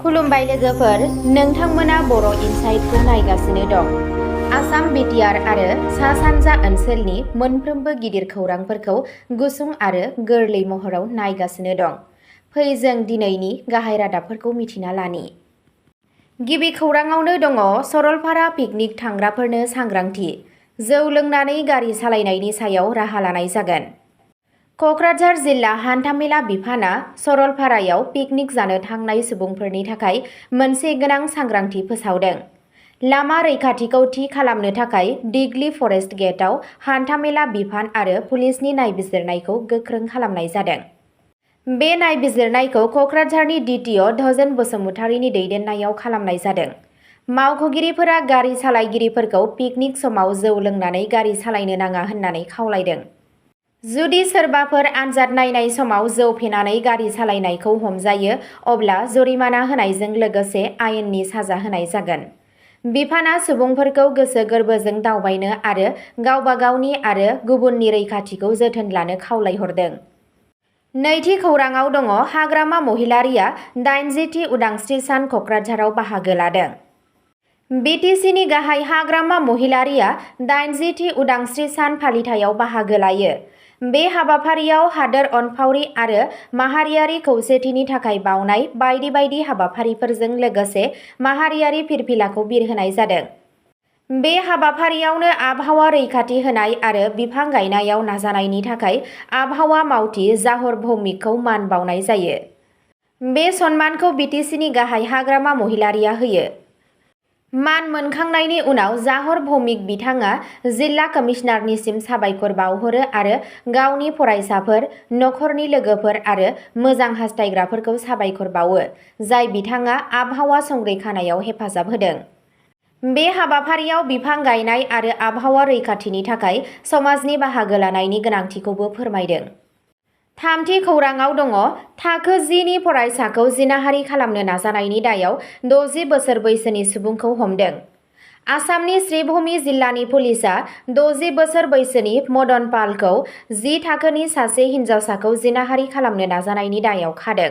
खुलुमबाय लोगोफोर, नोंथांमोना बर' इनसाइटखौ नायगासिनो दं। आसाम, बिटिआर आरो सा-सानजा ओनसोलनि मोनफ्रोमबो गिदिर खौरांफोरखौ गुसुं आरो गोरलै महराव नायगासिनो दं। फै जों दिनैनि गाहाय रादाबफोरखौ मिथिना लानि। गिबि खौराङावनो दङ सरलपारा पिकनिक थांग्राफोरनो सांग्रांथि, जौ लोंनानै गारि सालायनायनि सायाव राहा लानाय जागोन। क'क्राझार जिल्ला हान्थामेला बिफाना सरलपारायाव पिकनिक जानो थांनाय सुबुंफोरनि थाखाय मोनसे गोनां सांग्रांथि फोसावदों। लामा रैखाथिखौ थि खालामनो थाखाय दिग्लि फरेस्ट गेटआव हान्थामेला बिफान आरो पुलिसनि नायबिजिरनायखौ गोख्रों खालामनाय जादों। बे नायबिजिरनायखौ क'क्राझारनि डिटिअ धजेन बसुमतारीनि दैदेननायाव खालामनाय जादों। मावख'गिरिफोरा गारि सालायगिरिफोरखौ पिकनिक समाव जौ लोंनानै गारि सालायनो नाङा होननानै खावलायदों। जुदि सोरबाफोर आनजाद नायनाय समाव जौ फेनानै गारि सालायनायखौ हमजायो, अब्ला जुरिमाना होनायजों लोगोसे आयेननि साजा होनाय जागोन। बिफाना सुबुंफोरखौ गोसो गोरबोजों दावबायनो आरो गावबा गावनि आरो गुबुननि रैखाथिखौ जोथोन लानो खावलायहरदों। नैथि खौराङाव दङ हाग्रामा महिलारीआ 80थि उदांस्रि सान क'क्राझाराव बाहागो लादों। बिटिसिनि गाहाय हाग्रामा महिलारीआ 80थि उदांस्रि सान फालिथायाव बाहागो लायो। बे हाबाफारियाव हादोर अनफावरि आरो माहारियारि खौसेथिनि थाखाय बावनाय बायदि बायदि हाबाफारिफोरजों लोगोसे माहारियारि फिरफिलाखौ बिरहोनाय जादों। बे हाबाफारियावनो आबहावा रैखाथि होनाय आरो बिफां गायनायाव नाजानायनि थाखाय आबहावा मावथि जाहर भौमिकखौ मान बावनाय जायो। बे सन्मानखौ बिटिसिनि गाहाय हाग्रामा महिलारीआ होयो। मान मोनखांनायनि उनाव जाहर भौमिक बिथाङा जिल्ला कमिशनारनिसिम साबायखर बावहरो आरो गावनि फरायसाफोर, नखरनि लोगोफोर आरो मोजां हास्थायग्राफोरखौ साबायखर बावो, जाय बिथाङा आबहावा संरैखानायाव हेफाजाब होदों। बे हाबाफारियाव बिफां गायनाय आरो आबहावा रैखाथिनि थाखाय समाजनि बाहागो लानायनि गोनांथिखौबो फोरमायदों। थामथि खौराङाव दङ थाखो 10 नि फरायसाखौ जिनाहारि खालामनो नाजानायनि दायाव 60 बोसोर बैसोनि सुबुंखौ हमदों। आसामनि श्रीभूमि जिल्लानि पुलिसआ 60 बोसोर बैसोनि मदन पालखौ 10 थाखोनि सासे हिन्जावसाखौ जिनाहारि खालामनो नाजानायनि दायाव खादों।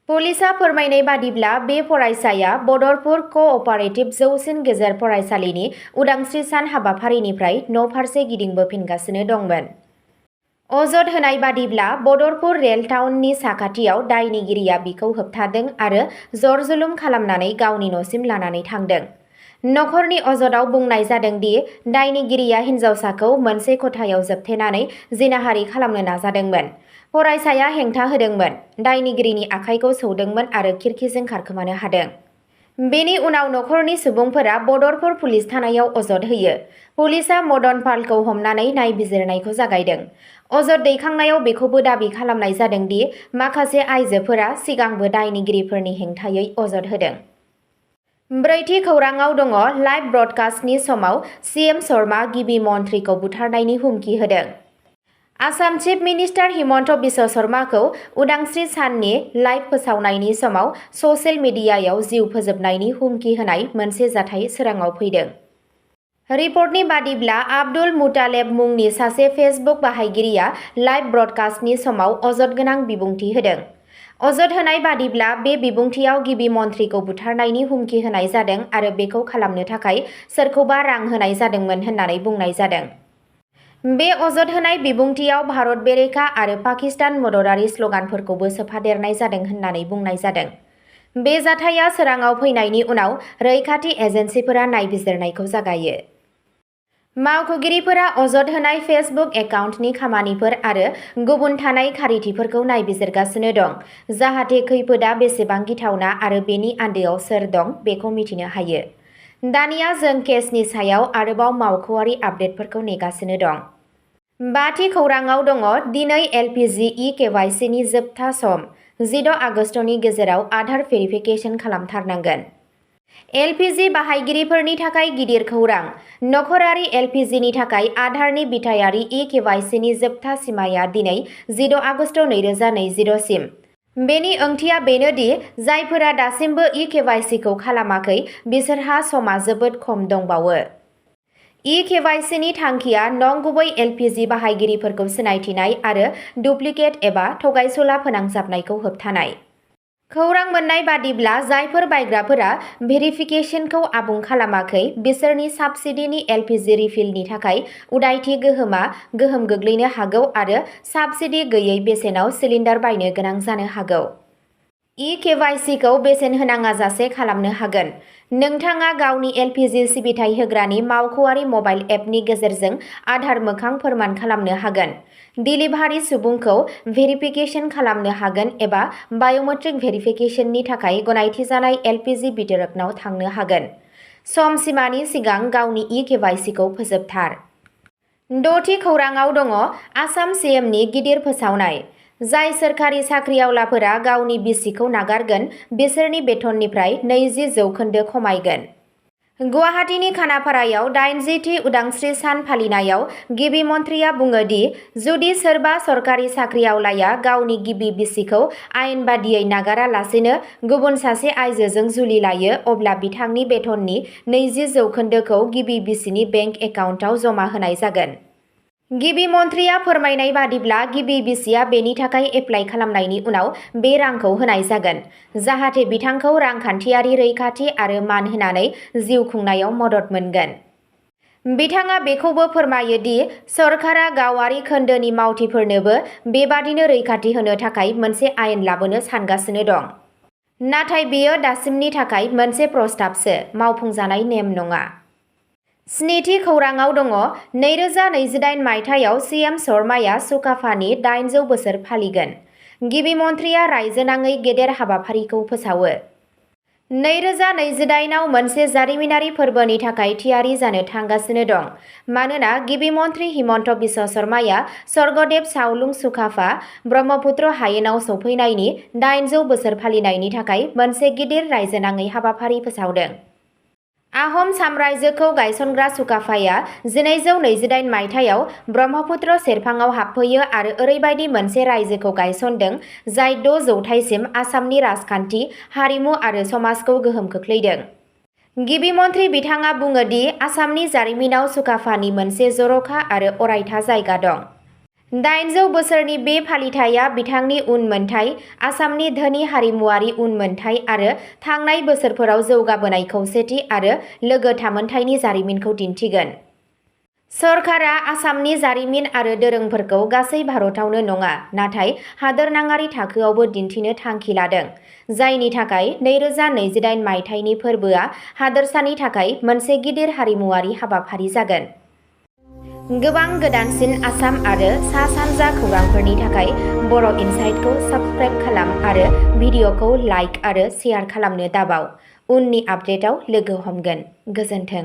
पुलिसआ फोरमायनाय बादिब्ला बे फरायसाया बदरपुर क'अपारेटिभ जौसिन गेजेर फरायसालिनि उदांस्रि सान हाबाफारिनिफ्राय न'फारसे गिदिंबोफिनगासिनो दंमोन। अजद होनाय बादिब्ला बदरपुर रेल टाउननि साखाथियाव दायनिगिरिया बिखौ होबथादों आरो जर-जुलुम खालामनानै गावनि न'सिम लानानै थांदों। नखरनि अजदआव बुंनाय जादों दि दायनिगिरिया हिन्जावसाखौ मोनसे खथायाव जोबथेनानै जिनाहारि खालामनो नाजादोंमोन। फरायसाया हेंथा होदोंमोन, दायनिगिरिनि आखाइखौ सौदोंमोन आरो खिरखिजों खारखोमानो हादों। बेनि उनाव नखरनि सुबुंफोरा बदरपुर पुलिस थानायाव अजद होयो। पुलिसआ मदन पालखौ हमनानै नायबिजिरनायखौ जागायदों। अजद दैखांनायाव बेखौबो दाबि खालामनाय जादों दि माखासे आइजोफोरा सिगांबो दायनिगिरिफोरनि हेंथायै अजद होदों। ब्रैथि खौराङाव दङ लाइभ ब्रडकास्टनि समाव सीएम शर्मा गिबि मन्थ्रिखौ बुथारनायनि हुमखि होदों। आसाम चिफ मिनिस्टार हिमन्त बिश्व शर्माखौ उदांस्रि साननि लाइभ फोसावनायनि समाव ससियेल मिडियायाव जिउ फोजोबनायनि हुमखि होनाय मोनसे जाथाय सोराङाव फैदों। रिपर्टनि बादिब्ला आब्दुल मुतालेब मुंनि सासे फेसबुक बाहायगिरिया लाइभ ब्रडकास्टनि समाव अजद गोनां बिबुंथि होदों। अजद होनाय बादिब्ला बे बिबुंथियाव गिबि मन्थ्रिखौ बुथारनायनि हुमखि होनाय जादों आरो बेखौ खालामनो थाखाय सोरखौबा रां होनाय जादोंमोन होननानै बुंनाय जादों। बे अजद होनाय बिबुंथियाव भारत बेरेखा आरो पाकिस्तान मददारि स्ल'गानफोरखौबो सोफादेरनाय जादों होननानै बुंनाय जादों। बे जाथाया सोराङाव फैनायनि उनाव रैखाथि एजेन्सिफोरा नायबिजिरनायखौ जागायो। मावख'गिरिफोरा अजद होनाय फेसबुक एकाउन्टनि खामानिफोर आरो गुबुन थानाय खारिथिफोरखौ नायबिजिरगासिनो दं, जाहाथे खैफोदआ बेसेबां गिथावना आरो बेनि आन्दोआव सोर दं बेखौ मिथिनो हायो। दानिया जों केसनि सायाव आरोबाव मावख'आरि आपडेटफोरखौ नेगासिनो दं। बाथि खौराङाव दङ दिनै LPG EKYC नि जोबथा सम, 16 आगस्तनि गेजेराव आधार भेरिफिकेसन खालामथारनांगोन। LPG बाहायगिरिफोरनि थाखाय गिदिर खौरां, नखरारि LPG नि थाखाय आधारनि बिथायारि EKYC नि जोबथा सिमाया दिनै 16 आगस्त 2020 सिम। बेनि ओंथिया बेनो दि जायफोरा दासिमबो EKYC खौ खालामाखै बिसोरहा समा जोबोद खम दंबावो। EKYC नि थांखिया नंगुबै LPG बाहायगिरिफोरखौ सिनायथिनाय आरो डुप्लिकेट एबा थगायसुला फोनांजाबनायखौ होबथानाय। खौरां मोननाय बादिब्ला जायफोर बायग्राफोरा भेरिफिकेसनखौ आबुं खालामाखै बिसोरनि साबसिडिनि LPG रिफिलनि थाखाय उदायथि गोहोम गोग्लैनो हागौ आरो साबसिडि गैयै बेसेनाव सिलिन्डार बायनो गोनां जानो हागौ। EKYC खौ बेसेन होनाङाजासे खालामनो हागोन। नोंथाङा गावनि LPG सिबिथाय होग्रानि मावख'आरि मबाइल एपनि गेजेरजों आधार मोखां फोरमान खालामनो हागोन। डिलिभारि सुबुंखौ भेरिफिकेसन खालामनो हागोन एबा बाय'मेट्रिक भेरिफिकेसननि थाखाय गनायथि जानाय LPG बितरकनाव थांनो हागोन। सम सिमानि सिगां गावनि EKYC खौ फोजोबथार। 6थि खौराङाव दङ आसाम CMनि गिदिर फोसावनाय। जाय सोरखारि साख्रिआवलाफोरा गावनि बिसिखौ नागारगोन बिसोरनि बेथननिफ्राय 20% खमायगोन। गुवाहाटीनि खानापारायाव 80थि उदांस्रि सान फालिनायाव गिबि मन्थ्रिया बुङो दि जुदि सोरबा सरकारि साख्रिआवलाया गावनि गिबि बिसिखौ आयेन बादियै नागारालासेनो गुबुन सासे आइजोजों जुलि लायो अब्ला बिथांनि बेथननि 20% गिबि बिसिनि बेंक एकाउन्टआव जमा होनाय जागोन। गिबि मन्थ्रिया फोरमायनाय बादिब्ला गिबि बिसिया बेनि थाखाय एप्लाइ खालामनायनि उनाव बे रांखौ होनाय जागोन जाहाथे बिथांखौ रांखान्थियारि रैखाथि आरो मान होनानै जिउ खुंनायाव मदद मोनगोन। बिथाङा बेखौबो फोरमायो दि सरकारा गावारि खोन्दोनि मावथिफोरनोबो बेबादिनो रैखाथि होनो थाखाय मोनसे आयेन लाबोनो सानगासिनो दं। नाथाय बेयो दासिमनि थाखाय मोनसे प्रस्ताबसो, मावफुंजानाय नेम नङा। 7थि खौराङाव दङ 2028 मायथाइयाव CM शर्माया सुकाफानि 800 बोसोर फालिगोन। गिबि मन्थ्रिया रायजोनाङै गेदेर हाबाफारिखौ फोसावो। 2028आव मोनसे जारिमिनारि फोरबोनि थाखाय थियारि जानो थांगासिनो दं मानोना गिबि मन्थ्रि हिमन्त बिश्व शर्माया स्वर्गदेव सावलुं सुकाफा ब्रह्मपुत्र हायेनाव सौफैनायनि 800 बोसोर फालिनायनि थाखाय मोनसे गिदिर रायजोनाङै हाबाफारि फोसावदों। आहम साम्रायजोखौ गायसनग्रा सुकाफाया 1228 मायथाइयाव ब्रह्मपुत्र सेरफाङाव हाबफैयो आरो ओरैबायदि मोनसे रायजोखौ गायसनदों जाय 6 जौथाइसिम आसामनि राजखान्थि, हारिमु आरो समाजखौ गोहोम खोख्लैदों। गिबि मन्थ्रि बिथाङा बुङो दि आसामनि जारिमिनाव सुकाफानि मोनसे जर'खा आरो अरायथा जायगा दं। 800 बोसोरनि बे फालिथाइया बिथांनि उनमोनथाइ, आसामनि धोनि हारिमुआरि उनमोनथाइ आरो थांनाय बोसोरफोराव जौगाबोनाय खौसेथि आरो लोगो थामोनथायनि जारिमिनखौ दिन्थिगोन। सरकारा आसामनि जारिमिन आरो दोरोंफोरखौ गासै भारतावनो नङा नाथाय हादोरनाङारि थाखोआवबो दिन्थिनो थांखि लादों, जायनि थाखाय 2028 मायथाइनि फोरबोआ हादोरसानि थाखाय मोनसे गिदिर हारिमुआरि हाबाफारि जागोन। गोबां गोदानसिन आसाम आरो सा-सानजा खौरांफोरनि थाखाय बर' इनसाइटखौ साबस्क्राइब खालाम आरो भिडिअखौ लाइक आरो शेयार खालामनो दाबाव। उननि आपडेटआव लोगो हमगोन। गोजोन्थों।